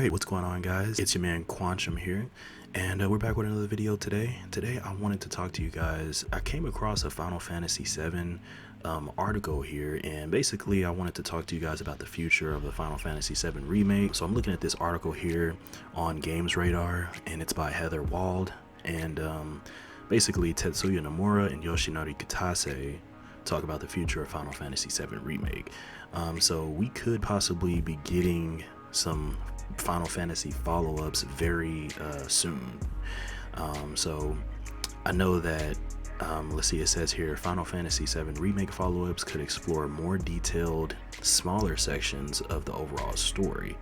Alright, what's going on, guys? It's your man Quantum here, and we're back with another video today. Today I wanted to talk to you guys. I came across a Final Fantasy VII article here, and basically I wanted to talk to you guys about the future of the Final Fantasy VII Remake. So I'm looking at this article here on Games Radar, and it's by Heather Wald, and basically Tetsuya Nomura and Yoshinari Kitase talk about the future of Final Fantasy VII Remake. So we could possibly be getting some Final Fantasy follow-ups very soon. So I know that let's see, it says here Final Fantasy VII Remake follow-ups could explore more detailed, smaller sections of the overall story,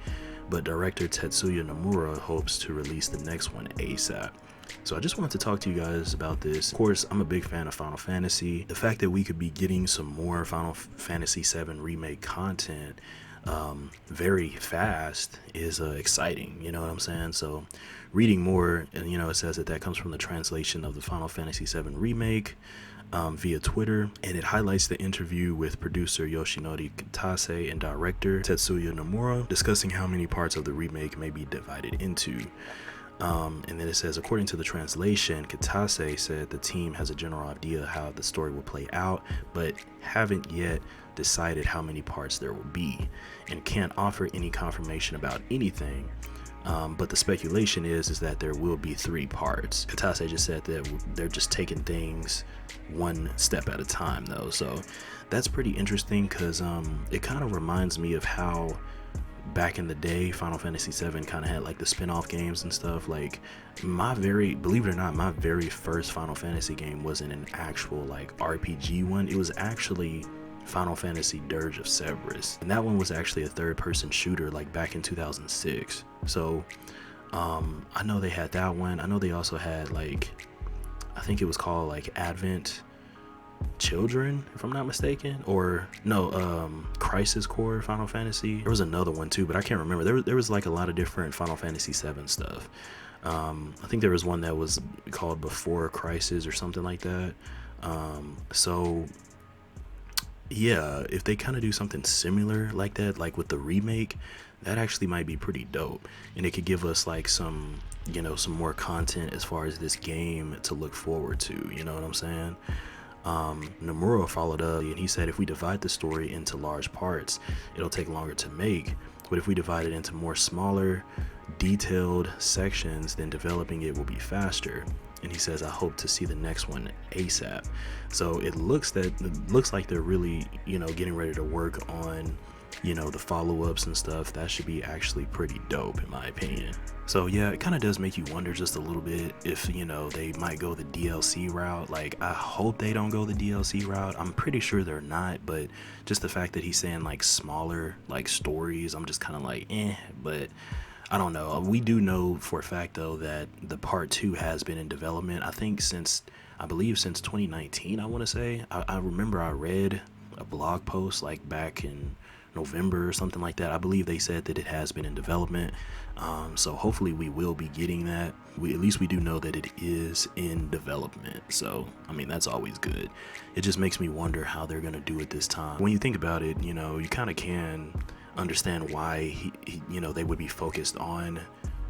but director Tetsuya Nomura hopes to release the next one ASAP. So I just wanted to talk to you guys about this. Of course, I'm a big fan of Final Fantasy. The fact that we could be getting some more Final Fantasy VII Remake content very fast is exciting, you know what I'm saying? So reading more, and it says that comes from the translation of the Final Fantasy VII Remake via Twitter, and it highlights the interview with producer Yoshinori Kitase and director Tetsuya Nomura discussing how many parts of the remake may be divided into. And then it says, according to the translation, Kitase said the team has a general idea how the story will play out, but haven't yet decided how many parts there will be, and can't offer any confirmation about anything. But the speculation is that there will be 3 parts. Kitase just said that they're just taking things one step at a time, though. So that's pretty interesting, because it kind of reminds me of how back in the day Final Fantasy VII kind of had like the spin-off games and stuff. Like believe it or not, my very first Final Fantasy game wasn't an actual like RPG one. It was actually Final Fantasy Dirge of Cerberus, and that one was actually a third-person shooter like back in 2006. So I know they had that one. I know they also had, like, I think it was called like Advent Children, if I'm not mistaken, or no, Crisis Core Final Fantasy. There was another one too, but I can't remember. There was like a lot of different Final Fantasy VII stuff. I think there was one that was called Before Crisis or something like that. So yeah, if they kind of do something similar like that, like with the remake, that actually might be pretty dope, and it could give us like some more content as far as this game to look forward to, you know what I'm saying? Nomura followed up and he said, if we divide the story into large parts, it'll take longer to make, but if we divide it into more smaller, detailed sections, then developing it will be faster. And he says, I hope to see the next one ASAP. So it looks like they're really getting ready to work on the follow-ups and stuff. That should be actually pretty dope in my opinion. So yeah, it kind of does make you wonder just a little bit if they might go the DLC route. Like, I hope they don't go the DLC route. I'm pretty sure they're not, but just the fact that he's saying like smaller like stories, I'm just kind of like but I don't know. We do know for a fact though that the part 2 has been in development, I think since 2019, I want to say. I remember I read a blog post like back in November or something like that. I believe they said that it has been in development. So hopefully we will be getting that. At least we do know that it is in development. So I mean, that's always good. It just makes me wonder how they're gonna do it this time. When you think about it, you kind of can understand why they would be focused on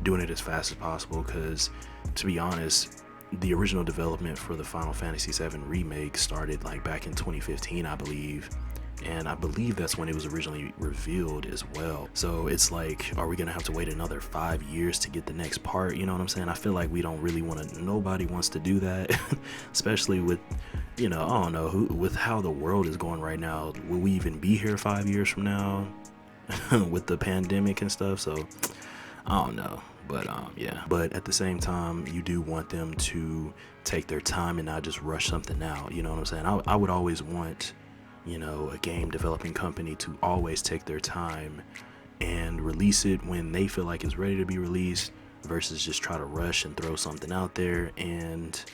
doing it as fast as possible, because to be honest, the original development for the Final Fantasy VII Remake started like back in 2015, I believe. And I believe that's when it was originally revealed as well. So it's like, are we gonna have to wait another 5 years to get the next part? You know what I'm saying? I feel like we don't really want to, nobody wants to do that, especially with, I don't know, with how the world is going right now. Will we even be here 5 years from now with the pandemic and stuff? So I don't know. But yeah, but at the same time, you do want them to take their time and not just rush something out. You know what I'm saying? I would always want a game developing company to always take their time and release it when they feel like it's ready to be released, versus just try to rush and throw something out there and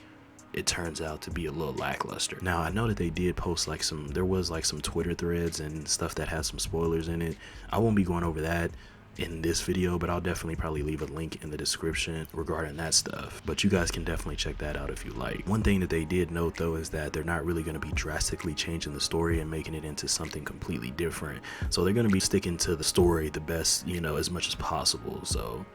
it turns out to be a little lackluster. Now I know that they did post like there was like some Twitter threads and stuff that has some spoilers in it. I won't be going over that. in this video, but I'll definitely probably leave a link in the description regarding that stuff. But you guys can definitely check that out if you like. One thing that they did note though is that they're not really going to be drastically changing the story and making it into something completely different. So they're going to be sticking to the story the best, you know, as much as possible. So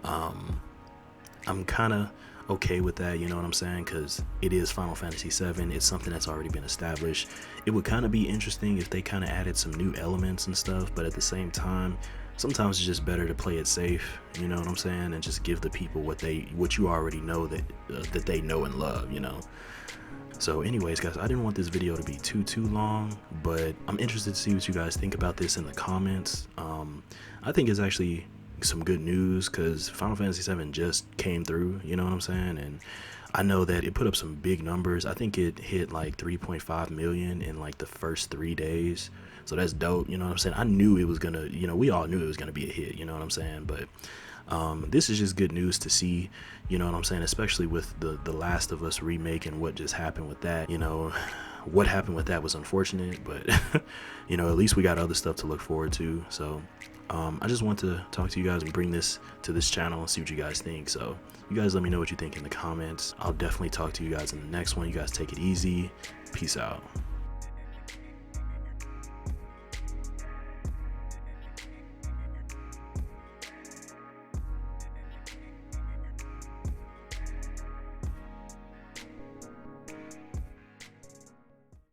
I'm kind of okay with that, you know what I'm saying, because it is Final Fantasy 7. It's something that's already been established. It would kind of be interesting if they kind of added some new elements and stuff, but at the same time, sometimes it's just better to play it safe, you know what I'm saying, and just give the people what you already know that that they know and love, you know. So anyways guys, I didn't want this video to be too long, but I'm interested to see what you guys think about this in the comments. I think it's actually some good news because Final Fantasy 7 just came through, you know what I'm saying, and I know that it put up some big numbers. I think it hit like 3.5 million in like the first 3 days, so that's dope, you know what I'm saying. I knew it was gonna, you know, we all knew it was gonna be a hit, you know what I'm saying, but this is just good news to see, you know what I'm saying, especially with the Last of Us remake and what just happened with that. You know, what happened with that was unfortunate, but you know, at least we got other stuff to look forward to. So I just want to talk to you guys and bring this to this channel and see what you guys think. So you guys let me know what you think in the comments. I'll definitely talk to you guys in the next one. You guys take it easy. Peace out.